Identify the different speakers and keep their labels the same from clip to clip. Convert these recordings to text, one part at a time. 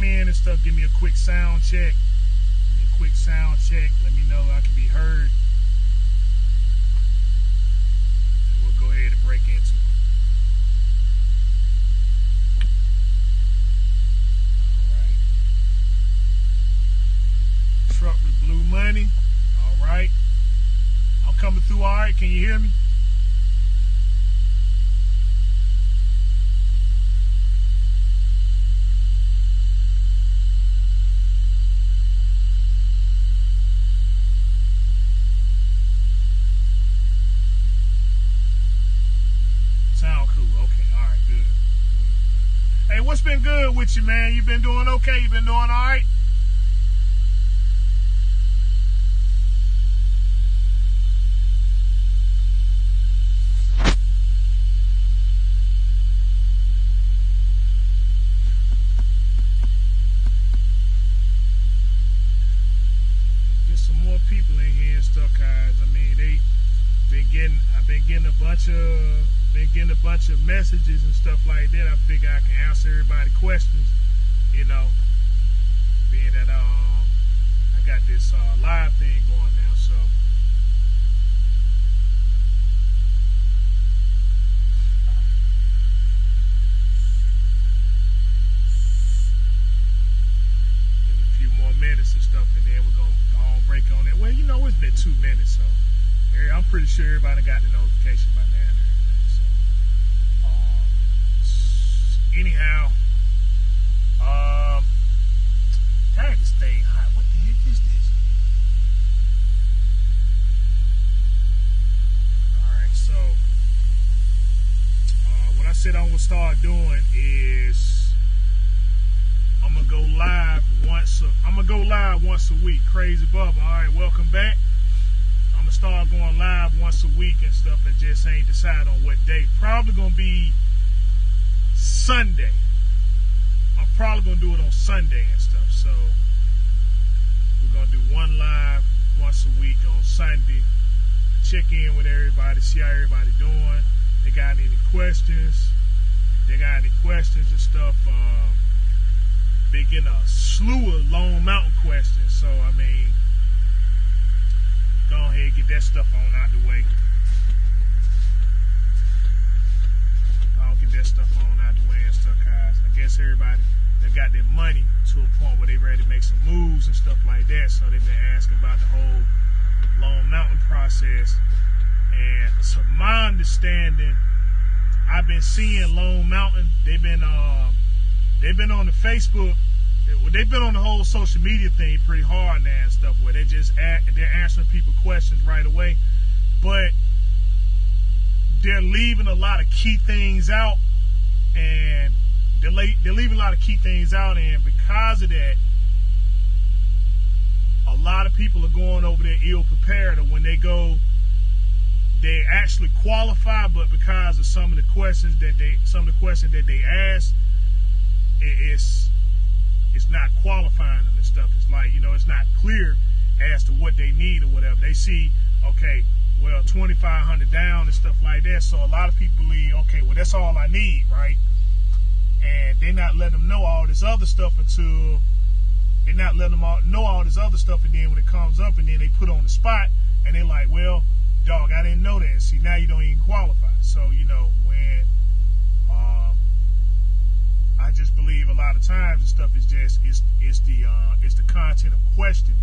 Speaker 1: come in and stuff, give me a quick sound check. Let me know I can be heard. And we'll go ahead and break into it. Alright. Truck with blue money. Alright. I'm coming through alright. Can you hear me? Sound cool. Okay. All right. Good. Hey, what's been good with you, man? You been doing okay? You been doing all right? Get some more people in here and stuff, guys. I mean, I've been getting a bunch of messages and stuff like that. I figure I can answer everybody's questions, you know, being that I got this live thing going now, so give it a few more minutes and stuff, and then we're gonna break on it. Well, you know, it's been 2 minutes, so I'm pretty sure everybody got the notification by now and everything. So, anyhow, dang, this thing hot. What the heck is this? All right, so what I said I'm gonna start doing is I'm gonna go live once a week. Crazy Bubba. All right, welcome back. I'm gonna start going live once a week and stuff, and just ain't decide on what day. Probably gonna be Sunday. I'm probably gonna do it on Sunday and stuff. So we're gonna do one live once a week on Sunday. Check in with everybody, see how everybody doing. They got any questions? And stuff? Been getting a slew of Lone Mountain questions. So I mean, go ahead and get that stuff on out the way. I'll get that stuff on out the way and stuff, guys. I guess everybody, they got their money to a point where they ready to make some moves and stuff like that. So they've been asking about the whole Lone Mountain process. And to my understanding, I've been seeing Lone Mountain. They've been on the Facebook. They've been on the whole social media thing pretty hard now and stuff, where they're answering people questions right away, but they're leaving a lot of key things out, and they're leaving a lot of key things out, and because of that, a lot of people are going over there ill prepared, or when they go, they actually qualify, but because of some of the questions that they ask, it's not qualifying them and stuff. It's like, you know, it's not clear as to what they need or whatever. They see, okay, well, 2,500 down and stuff like that. So a lot of people believe, okay, well, that's all I need, right? And they're not letting them know all this other stuff until they're not letting them know all this other stuff. And then when it comes up, and then they put on the spot, and they're like, well, dog, I didn't know that. And see, now you don't even qualify. So, you know, when I just believe a lot of times and stuff is just it's the content of questioning.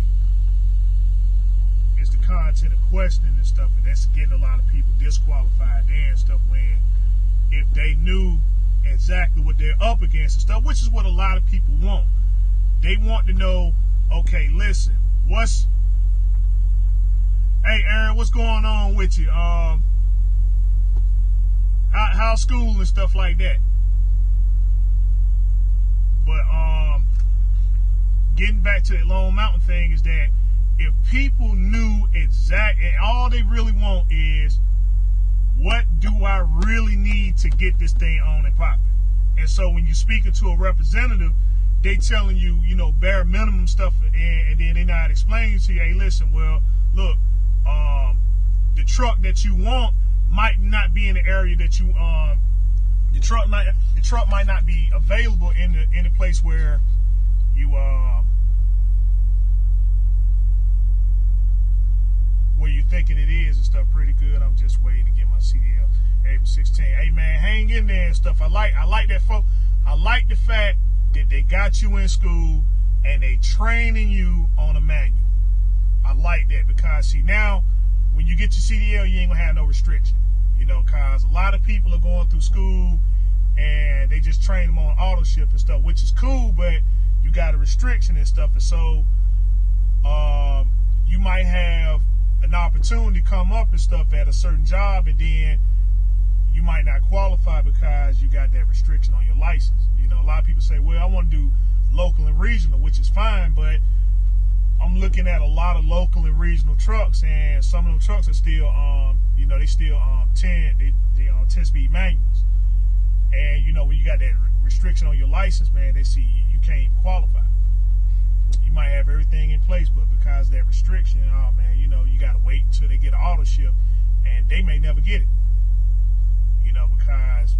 Speaker 1: It's the content of questioning and stuff, and that's getting a lot of people disqualified there and stuff. When if they knew exactly what they're up against and stuff, which is what a lot of people want. They want to know, okay, listen, hey Aaron, what's going on with you? How's school and stuff like that? But getting back to the Lone Mountain thing is that if people knew exactly, all they really want is, what do I really need to get this thing on and popping? And so when you're speaking to a representative, they telling you, you know, bare minimum stuff, and then they not explaining to you, hey, listen, well, look, the truck that you want might not be in the area that you the truck might not be available in the place where where you're thinking it is and stuff pretty good. I'm just waiting to get my CDL April 16. Hey man, hang in there and stuff. I like that folk. I like the fact that they got you in school and they training you on a manual. I like that because see now when you get your CDL you ain't gonna have no restriction. You know, cause a lot of people are going through school and they just train them on auto ship and stuff, which is cool, but you got a restriction and stuff, and so you might have an opportunity come up and stuff at a certain job, and then you might not qualify because you got that restriction on your license. You know, a lot of people say, well, I want to do local and regional, which is fine, but I'm looking at a lot of local and regional trucks, and some of them trucks are still, they still 10-speed manuals. And, you know, when you got that restriction on your license, man, they see you can't even qualify. You might have everything in place, but because of that restriction, oh, man, you know, you got to wait until they get an auto ship, and they may never get it. You know, because,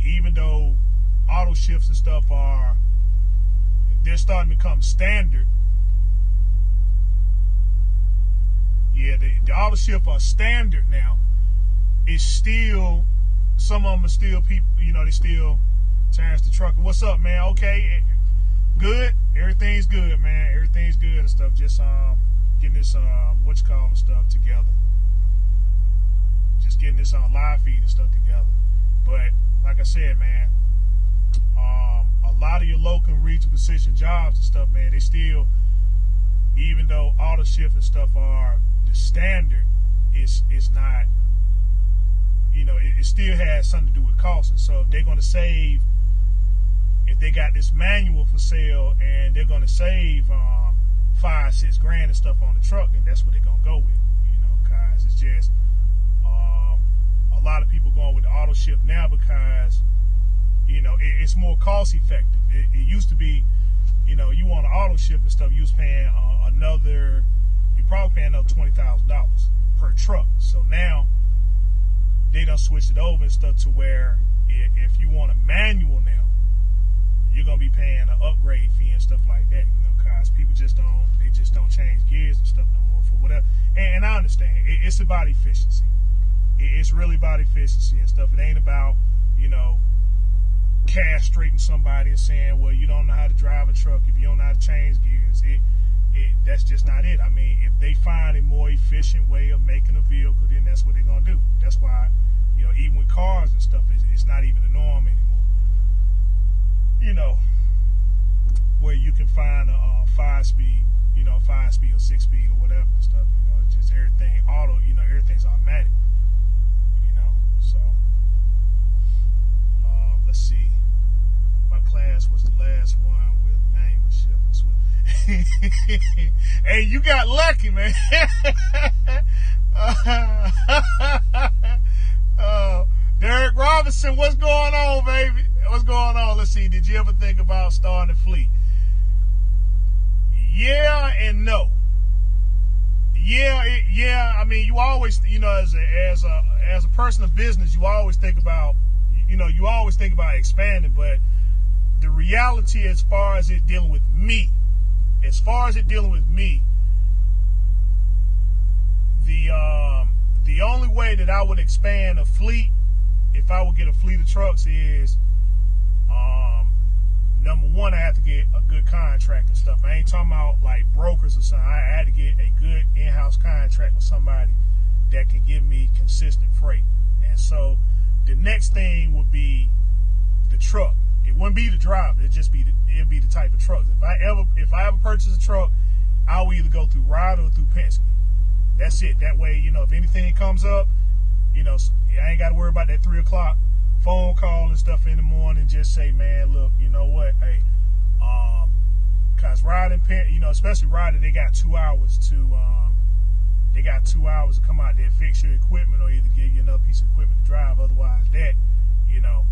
Speaker 1: even though auto ships and stuff they're starting to become standard. Yeah, the auto ship are standard now. It's still, some of them are still people, you know, they still Terrence the trucker. What's up, man? Okay, good. Everything's good, man. Everything's good and stuff. Just getting this stuff together. Just getting this live feed and stuff together. But like I said, man, a lot of your local and regional position jobs and stuff, man, they still, even though auto shift and stuff are the standard, it's not. You know, it still has something to do with cost, and so if they're going to save, if they got this manual for sale and they're going to save $5-6 grand and stuff on the truck, then that's what they're going to go with. You know, because it's just a lot of people going with the auto ship now because, you know, it's more cost effective. It used to be, you know, you want an auto ship and stuff, you was paying you probably paying another $20,000 per truck. So now they done switched it over and stuff to where if you want a manual now, you're gonna be paying an upgrade fee and stuff like that. You know, cause people just don't change gears and stuff no more for whatever. And I understand it's about efficiency. It's really about efficiency and stuff. It ain't about, you know, castrating somebody and saying, well, you don't know how to drive a truck if you don't know how to change gears. That's just not it. I mean, if they find a more efficient way of making a vehicle, then that's what they're gonna do. That's why, you know, even with cars and stuff, it's not even the norm anymore. You know, where you can find a 5-speed, you know, 5-speed or 6-speed or whatever and stuff. You know, it's just everything auto. You know, everything's automatic. You know, so let's see. My class was the last one with manual shift. Hey, you got lucky, man. Derek Robinson, what's going on, baby? What's going on? Let's see. Did you ever think about starting a fleet? Yeah and no. Yeah. I mean, you always, you know, as a person of business, you always think about, you know, expanding. But the reality, as far as it dealing with me, the only way that I would expand a fleet, if I would get a fleet of trucks, is number one, I have to get a good contract and stuff. I ain't talking about like brokers or something. I had to get a good in-house contract with somebody that can give me consistent freight. And so the next thing would be the truck. It wouldn't be the driver. It'd be the type of truck. If I ever purchase a truck, I will either go through Ryder or through Penske. That's it. That way, you know, if anything comes up, you know, I ain't got to worry about that 3 o'clock phone call and stuff in the morning. Just say, man, look, you know what, hey, cause Ryder and Penske, you know, especially Ryder, they got 2 hours to come out there and fix your equipment or either give you another piece of equipment to drive. Otherwise, that, you know.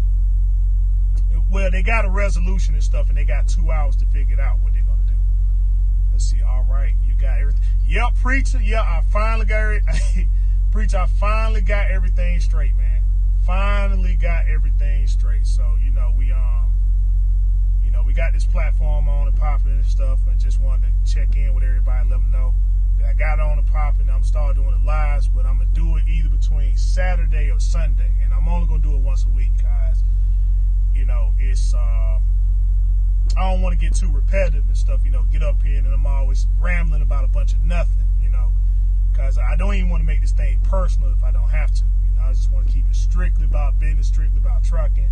Speaker 1: Well, they got a resolution and stuff, and they got 2 hours to figure it out what they're gonna do. Let's see. All right, you got everything. Yep, preacher. Yeah, I finally got it. Preacher, I finally got everything straight, man. Finally got everything straight. So you know, we got this platform on and popping and stuff, and just wanted to check in with everybody, let them know that I got on and popping. I'm starting doing the lives, but I'm gonna do it either between Saturday or Sunday, and I'm only gonna do it once a week, guys. It's I don't want to get too repetitive and stuff. Get up here and I'm always rambling about a bunch of nothing. Because I don't even want to make this thing personal if I don't have to. I just want to keep it strictly about business, strictly about trucking,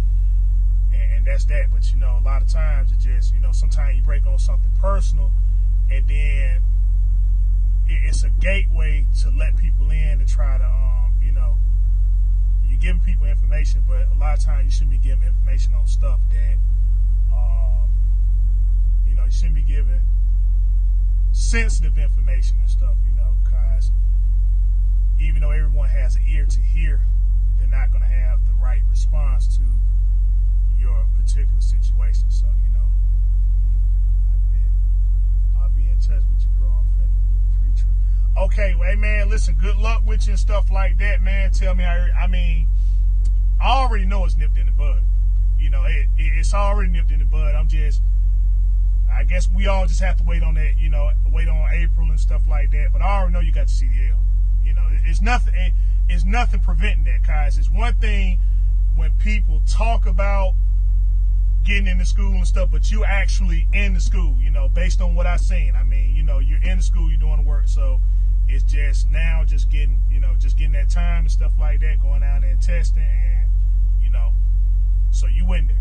Speaker 1: and that's that. But a lot of times it just, sometimes you break on something personal, and then it's a gateway to let people in and try to, you're giving people information, but a lot of times you shouldn't be giving information on stuff that, you shouldn't be giving sensitive information and stuff, because even though everyone has an ear to hear, they're not going to have the right response to your particular situation. So, I'll be in touch with you, bro. I'm free. Okay, well, hey, man, listen, good luck with you and stuff like that, man. Tell me how, I already know it's nipped in the bud. It's already nipped in the bud. I guess we all just have to wait on that, wait on April and stuff like that. But I already know you got the CDL. It's nothing preventing that, guys. It's one thing when people talk about getting into school and stuff, but you actually in the school, based on what I've seen. You're in the school, you're doing the work. So it's just now just getting that time and stuff like that, going out there and testing, and, so you in there.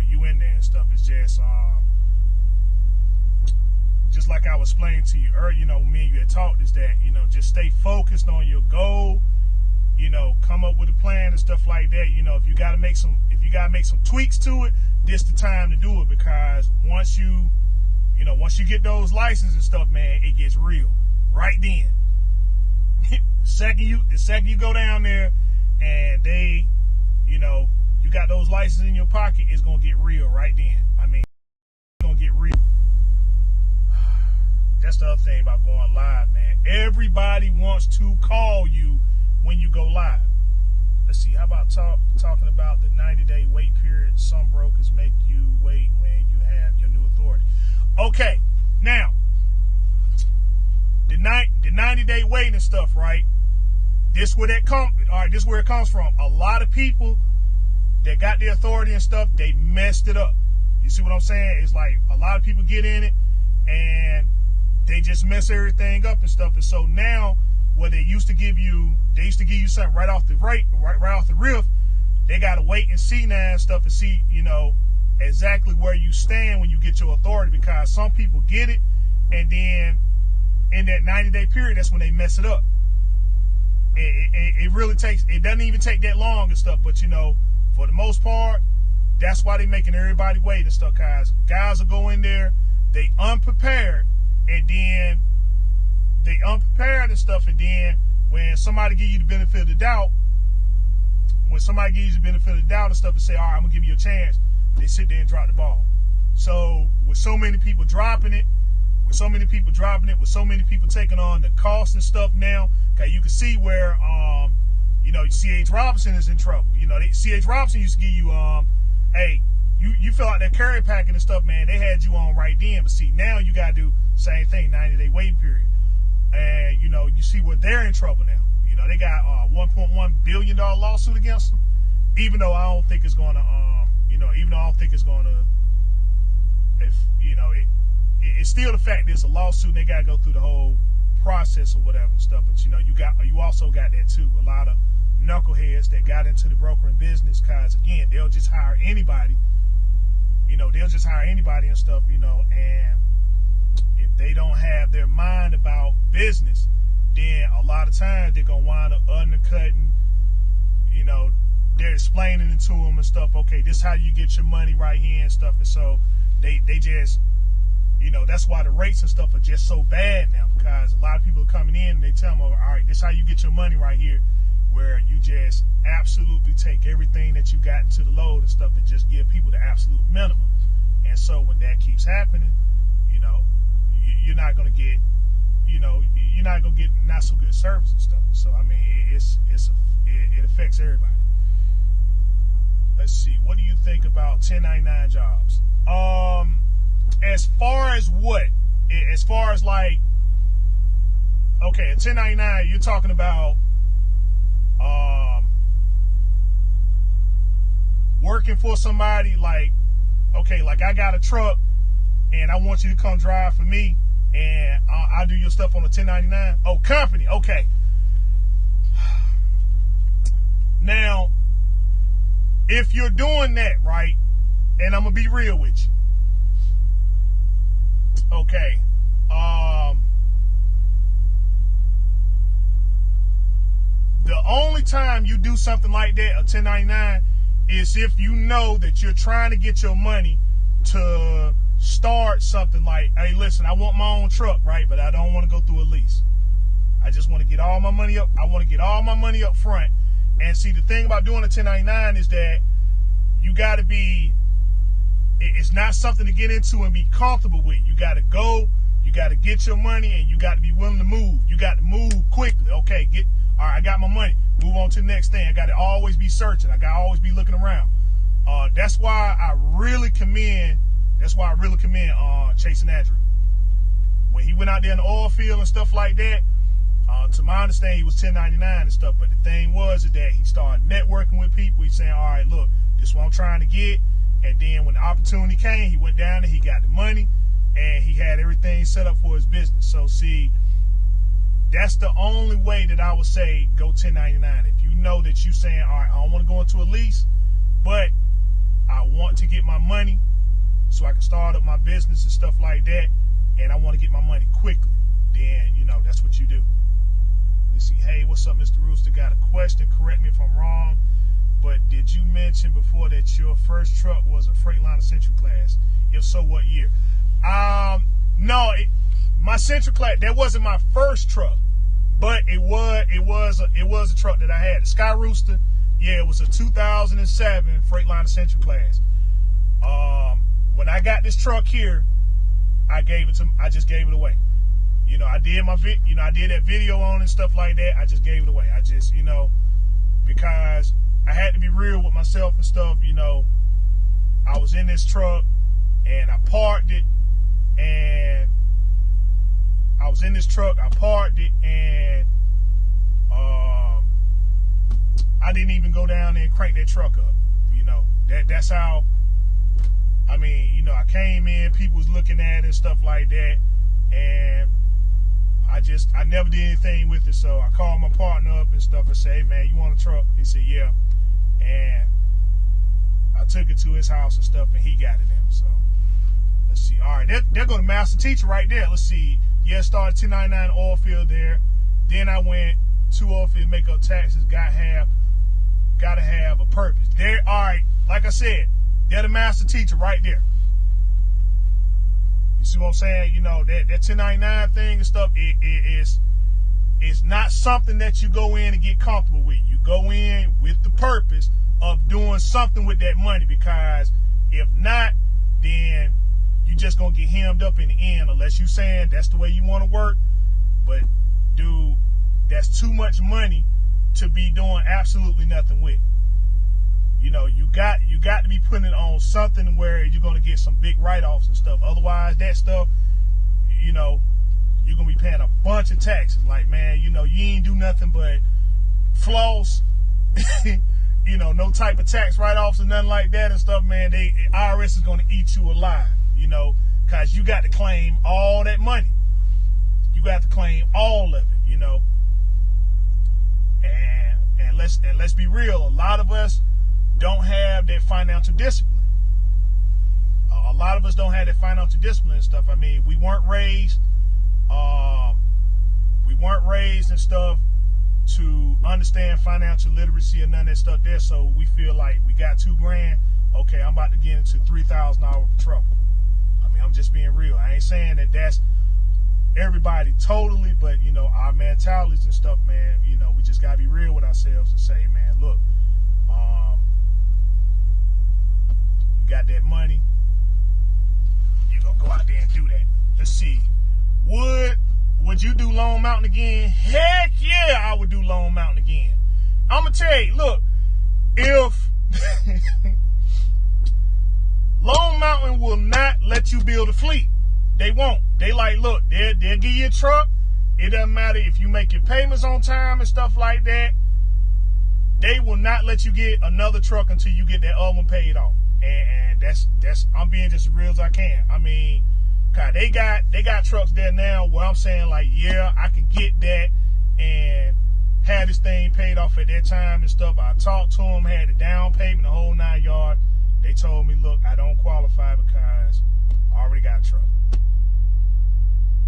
Speaker 1: You in there and stuff. It's just like I was explaining to you earlier, when me and you had talked, is that, just stay focused on your goal, come up with a plan and stuff like that. If you gotta make some tweaks to it, this the time to do it, because once you get those licenses and stuff, man, it gets real right then. the second you go down there and they, you got those licenses in your pocket, it's gonna get real right then. It's gonna get real. That's the other thing about going live, man. Everybody wants to call you when you go live. Let's see, how about talking about the 90-day wait period? Some brokers make you wait when you have your new authority. Okay, now, the 90-day wait and stuff, right? This where it comes from. A lot of people that got the authority and stuff, they messed it up. You see what I'm saying? It's like a lot of people get in it and they just mess everything up and stuff. And so now, where they used to give you something right off the riff, they got to wait and see now and stuff, and see, exactly where you stand when you get your authority, because some people get it, and then in that 90-day period, that's when they mess it up. It doesn't even take that long and stuff, but for the most part, that's why they're making everybody wait and stuff, guys will go in there, they unprepared, and then when somebody give you the benefit of the doubt, and say, all right, I'm gonna give you a chance, they sit there and drop the ball. So with so many people dropping it, with so many people taking on the cost and stuff now, okay, you can see where C.H. Robinson is in trouble. C.H. Robinson used to give you hey, you fill out that carrier packet and stuff, man, they had you on right then. But see, now you gotta do same thing, 90-day waiting period. And you see where they're in trouble now. They got a $1.1 billion lawsuit against them. Even though I don't think it's gonna it's still the fact that it's a lawsuit and they gotta go through the whole process or whatever and stuff. But you also got that too. A lot of knuckleheads that got into the brokering business, cause again, they'll just hire anybody. And stuff, and if they don't have their mind about business, then a lot of times they're gonna wind up undercutting, they're explaining it to them and stuff. Okay, this is how you get your money right here and stuff. And so they just, that's why the rates and stuff are just so bad now, because a lot of people are coming in and they tell them, all right, this is how you get your money right here, where you just absolutely take everything that you got into the load and stuff and just give people the absolute minimum. And so when that keeps happening, you're not gonna get, not so good service and stuff. So it affects everybody. let's see. What do you think about 1099 jobs? As far as what? As far as like, okay, at 1099, you're talking about working for somebody like, okay, like I got a truck and I want you to come drive for me and I do your stuff on a 1099. Oh, company, okay. Now, if you're doing that, right, and I'm going to be real with you. Okay. The only time you do something like that, a 1099, is if you know that you're trying to get your money to start something like, hey, listen, I want my own truck, right? But I don't want to go through a lease. I just want to get all my money up. I want to get all my money up front. And see, the thing about doing a 1099 is that you got to be, it's not something to get into and be comfortable with. You got to go, you got to get your money, and you got to be willing to move. You got to move quickly. Okay, all right, I got my money. Move on to the next thing. I got to always be searching. I got to always be looking around. That's why I really commend Chasing Andrew. When he went out there in the oil field and stuff like that, to my understanding, he was 1099 and stuff. But the thing was that he started networking with people. He's saying, all right, look, this is what I'm trying to get. And then when the opportunity came, he went down there, he got the money, and he had everything set up for his business. So, see, that's the only way that I would say go 1099. If you know that you're saying, all right, I don't want to go into a lease, but I want to get my money so I can start up my business and stuff like that, and I want to get my money quickly, then, that's what you do. Let's see. Hey, what's up, Mr. Rooster? Got a question. Correct me if I'm wrong, but did you mention before that your first truck was a Freightliner Central Class? If so, what year? No, my Central Class, that wasn't my first truck, but it was a truck that I had. The Sky Rooster, yeah, it was a 2007 Freightliner Central Class. When I got this truck here, I just gave it away. I did I did that video on and stuff like that. I just gave it away. I just, because I had to be real with myself and stuff. I was in this truck and I parked it, and I didn't even go down there and crank that truck up. That's how. I mean, I came in, people was looking at it and stuff like that, and I never did anything with it. So I called my partner up and stuff and said, hey, man, you want a truck? He said, yeah. And I took it to his house and stuff, and he got it now. So let's see. All right, they're going to master teacher right there. Let's see. Yeah, started 1099 oil field there. Then I went to oil field, make up taxes, gotta have a purpose. There, all right, like I said, they're the master teacher right there. You see what I'm saying? That 1099 thing and stuff, it's not something that you go in and get comfortable with. You go in with the purpose of doing something with that money, because if not, then you just gonna get hemmed up in the end, unless you saying that's the way you want to work. But dude, that's too much money to be doing absolutely nothing with. You got to be putting it on something where you're going to get some big write-offs and stuff. Otherwise, that stuff, you're going to be paying a bunch of taxes. Like, man, you ain't do nothing but floss, no type of tax write-offs or nothing like that and stuff, man. IRS is going to eat you alive, because you got to claim all that money. You got to claim all of it, And let's be real, a lot of us don't have that financial discipline. A lot of us don't have that financial discipline and stuff. I mean, we weren't raised and stuff to understand financial literacy and none of that stuff there. So we feel like we got $2,000. Okay, I'm about to get into $3,000 worth of trouble. I mean, I'm just being real. I ain't saying that that's everybody totally, but our mentalities and stuff, man, we just gotta be real with ourselves and say, man, look, you got that money, you're gonna go out there and do that. Let's see. Would you do Lone Mountain again? Heck yeah, I would do Lone Mountain again. I'm gonna tell you, look, if Lone Mountain will not let you build a fleet. They won't. They like, look, they'll give you a truck. It doesn't matter if you make your payments on time and stuff like that. They will not let you get another truck until you get that other one paid off. And that's I'm being just as real as I can. I mean, God, they got trucks there now where I'm saying like, yeah, I can get that and have this thing paid off at that time and stuff. I talked to them, had the down payment, the whole 9 yards. They told me, look, I don't qualify because I already got a truck.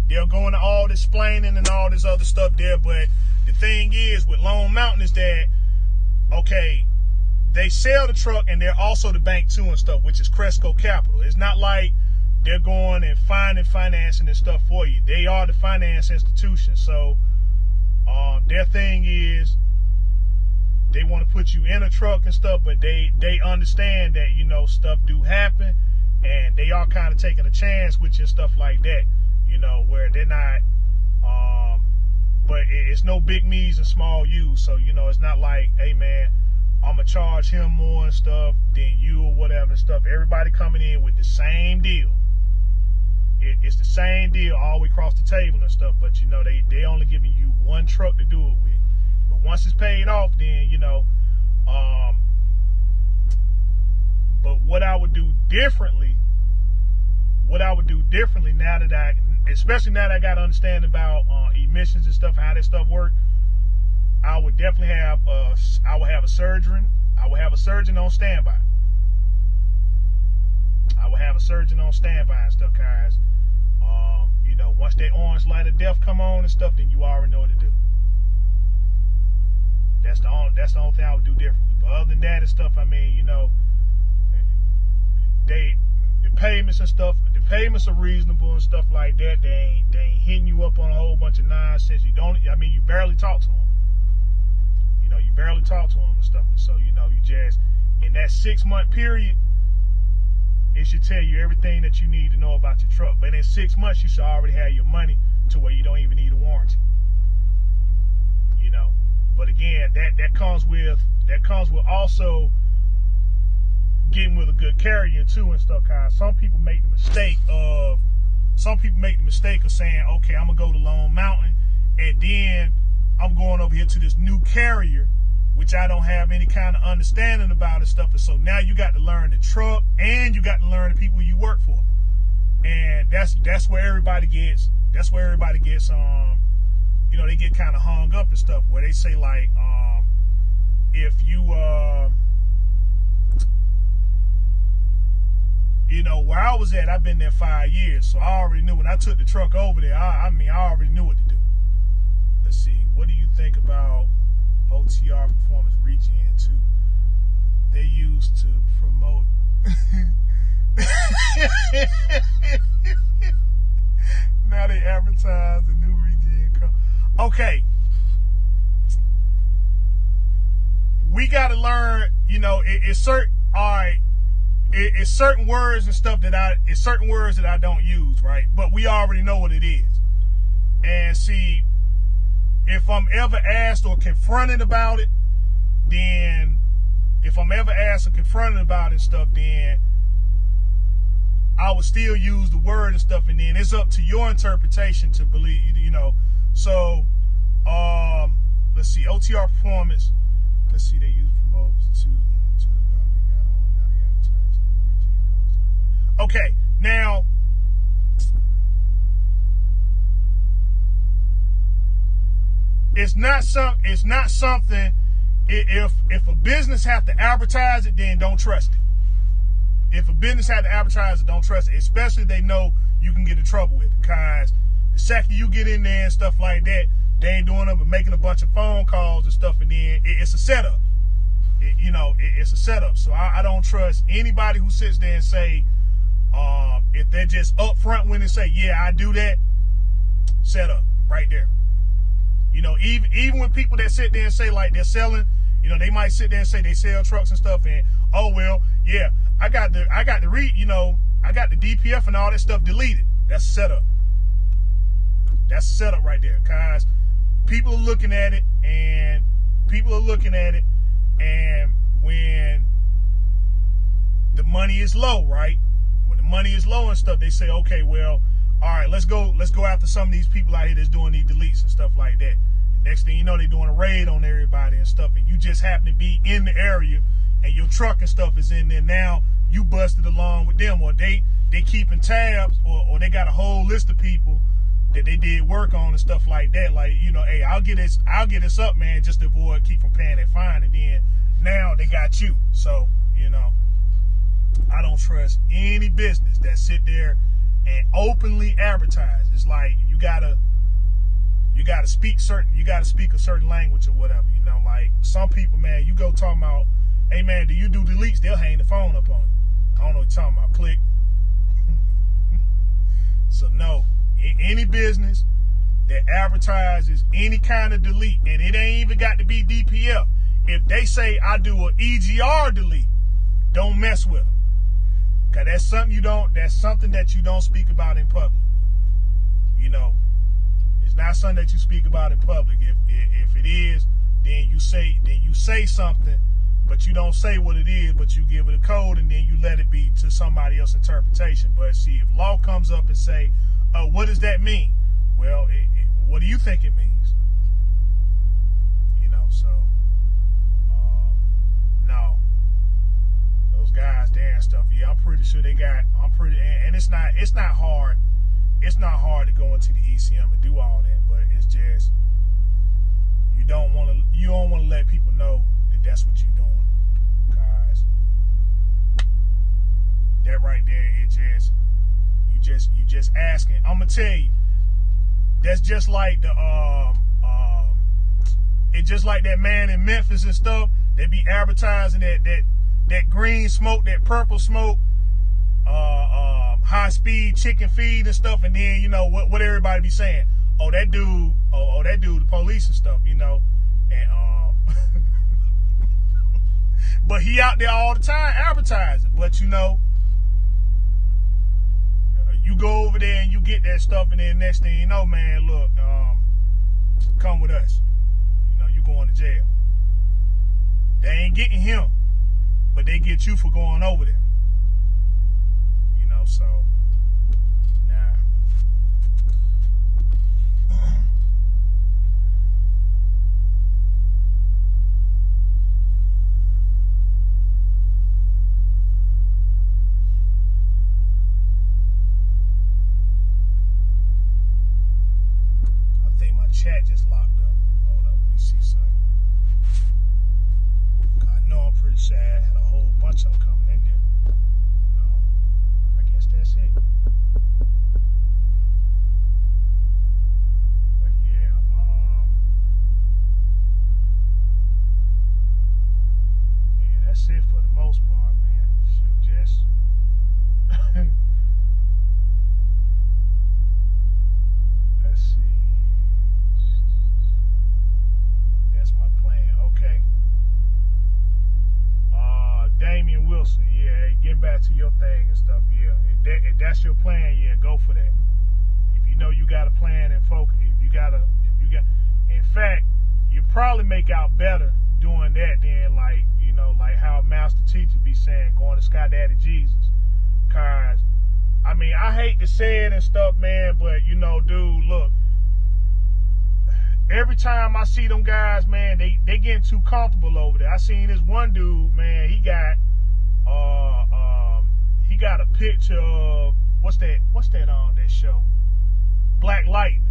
Speaker 1: They're going to all this explaining and all this other stuff there, but the thing is with Lone Mountain is that, okay, they sell the truck and they're also the bank too and stuff, which is Cresco Capital. It's not like they're going and finding financing and stuff for you. They are the finance institution. So their thing is they want to put you in a truck and stuff, but they understand that, you know, stuff do happen and they are kind of taking a chance with you and stuff like that, you know, where they're not, but it's no big me's and small you's. So, you know, it's not like, hey man, I'm going to charge him more and stuff than you or whatever and stuff. Everybody coming in with the same deal. It's the same deal all the way across the table and stuff, but, you know, they only giving you one truck to do it with. But once it's paid off, then, you know, but what I would do differently now that especially now that I got to understand about emissions and stuff, how that stuff work, I would definitely have a surgeon. I would have a surgeon on standby. And stuff, guys. You know, once that orange light of death come on and stuff, then you already know what to do. That's the only thing I would do differently. But other than that and stuff, I mean, you know, the payments and stuff, the payments are reasonable and stuff like that. They ain't hitting you up on a whole bunch of nonsense. You barely talk to them. You know, you barely talk to them and stuff. And so, you know, you just, in that 6-month period, it should tell you everything that you need to know about your truck. But in 6 months, you should already have your money to where you don't even need a warranty. You know, but again, that comes with also getting with a good carrier too and stuff. Cause some people make the mistake of saying, okay, I'm gonna go to Lone Mountain, and then I'm going over here to this new carrier, which I don't have any kind of understanding about and stuff. And so now you got to learn the truck and you got to learn the people you work for. And that's where everybody gets, you know, they get kind of hung up and stuff, where they say like, if you, you know, where I was at, I've been there 5 years. So I already knew when I took the truck over there, I already knew what to do. Let's see. What do you think about OTR Performance Regen 2? They used to promote. Now they advertise the new Regen car. Okay. We got to learn, you know, it's certain words and stuff that I don't use, right? But we already know what it is. And see, if I'm ever asked or confronted about it, then then I would still use the word and stuff, and then it's up to your interpretation to believe, you know. So, let's see, OTR Performance. Let's see, they use promotes to the government. Now they advertise. Okay, now. It's not something. If a business have to advertise it, then don't trust it. If a business have to advertise it, don't trust it. Especially if they know you can get in trouble with it. Because the second you get in there and stuff like that, they ain't doing it but making a bunch of phone calls and stuff, and then it's a setup. It's a setup. So I don't trust anybody who sits there and say, if they're just upfront when they say, yeah, I do that, setup right there. You know, even with people that sit there and say like they're selling, you know, they might sit there and say they sell trucks and stuff, and oh well, yeah, I got the DPF and all that stuff deleted. That's a setup. That's a setup right there, cause people are looking at it, and when money is low, right? When the money is low and stuff, they say, okay, well, all right, let's go after some of these people out here that's doing these deletes and stuff like that. And next thing you know, they're doing a raid on everybody and stuff, and you just happen to be in the area, and your truck and stuff is in there. Now you busted along with them, or they keeping tabs, or they got a whole list of people that they did work on and stuff like that. Like, you know, hey, I'll get this up, man, just to keep from paying that fine. And then now they got you. So, you know, I don't trust any business that sit there and openly advertise. It's like you gotta speak a certain language or whatever. You know, like some people, man, you go talking about, hey man, do you do deletes? They'll hang the phone up on you. I don't know what you're talking about. Click. So no, any business that advertises any kind of delete, and it ain't even got to be DPF. If they say I do an EGR delete, don't mess with them. Cause that's something that you don't speak about in public. You know, it's not something that you speak about in public. If it is, then you say something, but you don't say what it is, but you give it a code, and then you let it be to somebody else's interpretation. But see, if law comes up and say, what does that mean? Well, what do you think it means? You know, so no, those guys there and stuff. Yeah, I'm pretty sure and it's not hard. It's not hard to go into the ECM and do all that, but it's just you don't want to let people know that that's what you're doing. Cause that right there, you just asking. I'm gonna tell you, that's just like it's just like that man in Memphis and stuff. They be advertising that green smoke, that purple smoke, high speed chicken feed and stuff, and then you know what everybody be saying. Oh, that dude, the police and stuff, you know, and but he out there all the time advertising. But you know, you go over there and you get that stuff, and then next thing you know, man, look, come with us. You know, you going to jail. They ain't getting him, but they get you for going over there. You know, so nah. I think my chat just locked up. Hold up, let me see something. I know I'm pretty sad. I had a whole bunch of them coming in there. I guess that's it. But yeah, that's it for the most part, man. Shoot, just let's see. That's my plan. Okay. Damian Wilson, yeah, hey, get back to your thing and stuff, yeah. If that's your plan, yeah, go for that. If you know you got a plan and focus, in fact, you probably make out better doing that than like, you know, like how Master Teacher be saying, going to Sky Daddy Jesus. Cause, I mean, I hate to say it and stuff, man, but you know, dude, look, every time I see them guys, man, they getting too comfortable over there. I seen this one dude, man, he got a picture of what's that on that show? Black Lightning.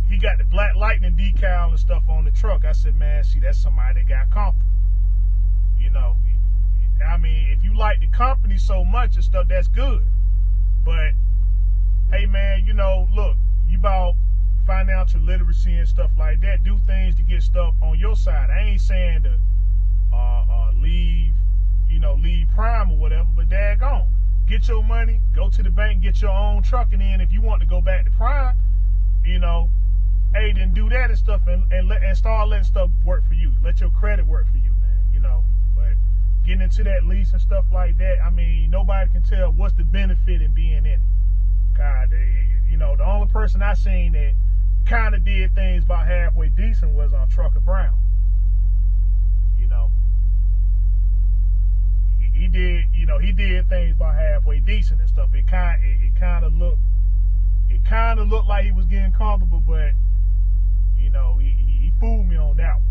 Speaker 1: He got the Black Lightning decal and stuff on the truck. I said, man, see, that's somebody that got comfortable. You know, I mean, if you like the company so much and stuff, that's good. But hey, man, you know, look, you about financial literacy and stuff like that. Do things to get stuff on your side. I ain't saying to leave Prime or whatever, but daggone, get your money, go to the bank, get your own truck, and then if you want to go back to Prime, you know, hey, then do that and stuff, and start letting stuff work for you. Let your credit work for you, man. You know, but getting into that lease and stuff like that, I mean, nobody can tell what's the benefit in being in it. God, you know, the only person I seen that kind of did things about halfway decent was on Trucker Brown. You know, he did things about halfway decent and stuff. It kind of looked like he was getting comfortable, but he fooled me on that one.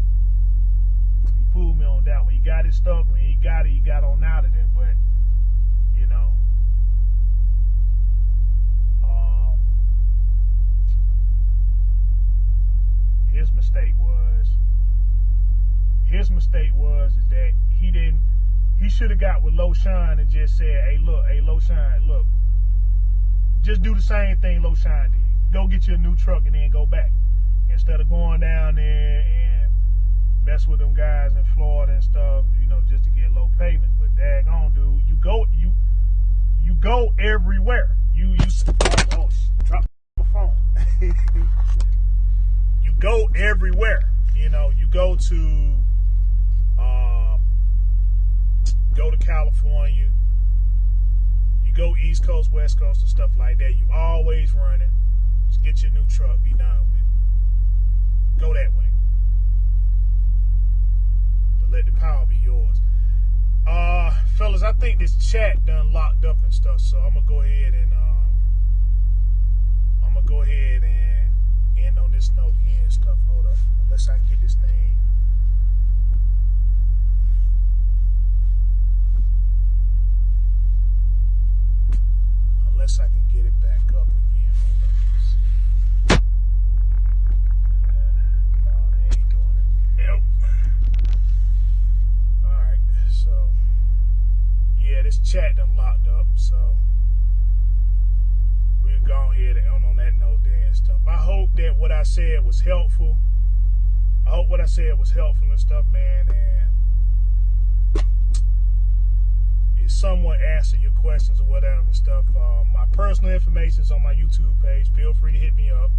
Speaker 1: He fooled me on that one. He got his stuff. When he got on out of there. But his mistake was is that he should have got with LoShine and just said, hey LoShine, look, just do the same thing LoShine did. Go get you a new truck and then go back. Instead of going down there and mess with them guys in Florida and stuff, just to get low payments. But daggone, dude, you go everywhere. Drop the phone. You go everywhere. You go to California. You go East Coast, West Coast, and stuff like that. You always running. Just get your new truck, be done with it. Go that way. But let the power be yours. Fellas, I think this chat done locked up and stuff, so I'm gonna go ahead and end on this note here and stuff. Hold up, unless I can get this thing. Unless I can get it back up again. No, they ain't doing it. Nope. Alright, so yeah, this chat done locked up, so we'll go ahead and end on that note there and stuff. I hope that what I said was helpful. And stuff, man, and it somewhat answer your questions or whatever and stuff. My personal information is on my YouTube page. Feel free to hit me up.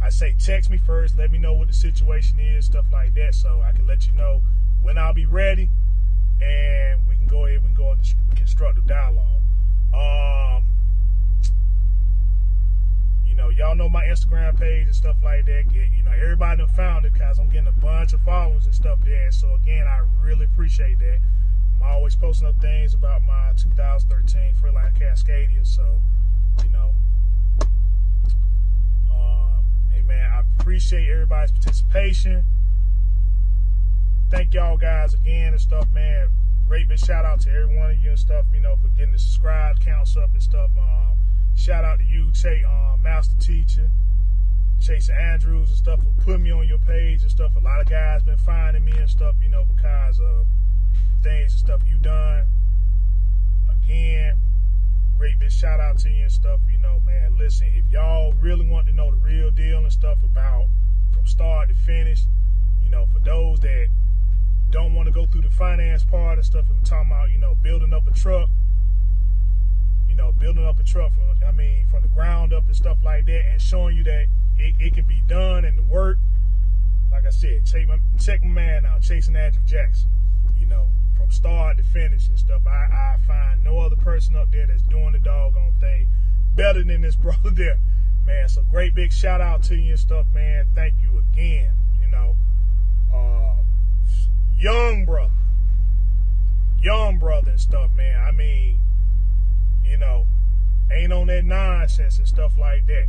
Speaker 1: I say text me first, let me know what the situation is, stuff like that, so I can let you know when I'll be ready, and we can go ahead and go into constructive dialogue. Y'all know my Instagram page and stuff like that. Everybody done found it because I'm getting a bunch of followers and stuff there. And so again, I really appreciate that. I'm always posting up things about my 2013 Freeline Cascadia. So, hey man, I appreciate everybody's participation. Thank y'all guys again and stuff, man. Great big shout out to every one of you and stuff, for getting the subscribe counts up and stuff. Shout out to you, Master Teacher, Chase Andrews and stuff, for putting me on your page and stuff. A lot of guys been finding me and stuff, because of things and stuff you done. Again, great big shout out to you and stuff, man. Listen, if y'all really want to know the real deal and stuff about from start to finish, for those that don't want to go through the finance part and stuff, and we're talking about, building up a truck, from the ground up and stuff like that, and showing you that it can be done and the work. Like I said, check my man out, Chasing Andrew Jackson. From start to finish and stuff. I find no other person up there that's doing the doggone thing better than this brother there, man. So great big shout out to you and stuff, man. Thank you again. Young brother and stuff, man. Ain't on that nonsense and stuff like that.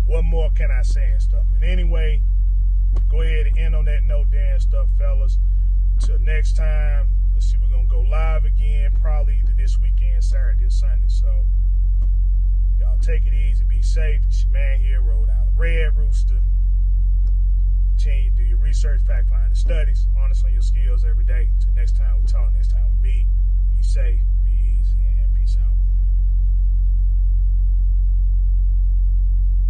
Speaker 1: What more can I say and stuff? And anyway, go ahead and end on that note there and stuff, fellas. Till next time, let's see, we're going to go live again, probably either this weekend, Saturday or Sunday. So, y'all take it easy, be safe. It's your man here, Rhode Island Red Rooster. Continue to do your research, fact find, and studies. Honest on your skills every day. Till next time we talk, next time we meet. Be safe.